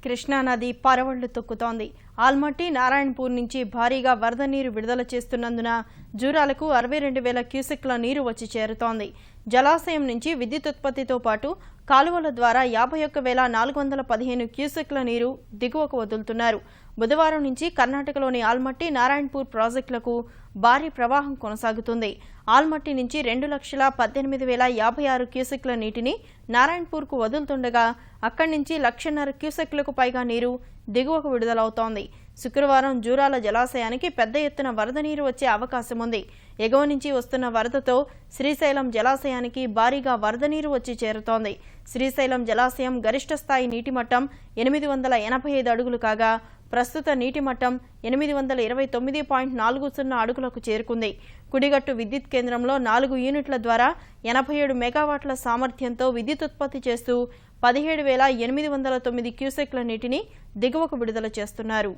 కృష్ణానది పరవళ్లు తొక్కుతోంది. ఆల్మట్టి నారాయణపూర్ నుంచి భారీగా వరద నీరు విడుదల చేస్తున్నందున జూరాలకు 62,000 క్యూసెక్ల నీరు వచ్చి చేరుతోంది. జలాశయం నుంచి విద్యుత్ ఉత్పత్తితో పాటు కాలువల ద్వారా 51,415 క్యూసెక్ల నీరు దిగువకు వదులుతున్నారు. బుధవారం నుంచి కర్ణాటకలోని ఆల్మట్టి నారాయణపూర్ ప్రాజెక్టులకు భారీ ప్రవాహం కొనసాగుతుంది. ఆల్మట్టి నుంచి 2,18,056 క్యూసెక్ల నీటిని నారాయణపూర్కు వదులుతుండగా అక్కడి నుంచి 1,50,000 క్యూసెక్లకు పైగా నీరు దిగువకు విడుదలవుతోంది. శుక్రవారం జూరాల జలాశయానికి పెద్ద ఎత్తున వరద నీరు వచ్చే అవకాశం ఉంది. ఎగువ నుంచి వస్తున్న వరదతో శ్రీశైలం జలాశయానికి భారీగా వరద నీరు వచ్చి చేరుతోంది. శ్రీశైలం జలాశయం గరిష్ట స్థాయి నీటి మట్టం 885 అడుగులు కాగా ప్రస్తుత నీటి మట్టం 829.40 అడుగులకు చేరుకుంది. కుడిగట్టు విద్యుత్ కేంద్రంలో 4 యూనిట్ల ద్వారా 87 మెగావాట్ల సామర్థ్యంతో విద్యుత్ ఉత్పత్తి చేస్తూ 17,809 క్యూసెక్ల నీటిని దిగువకు విడుదల చేస్తున్నారు.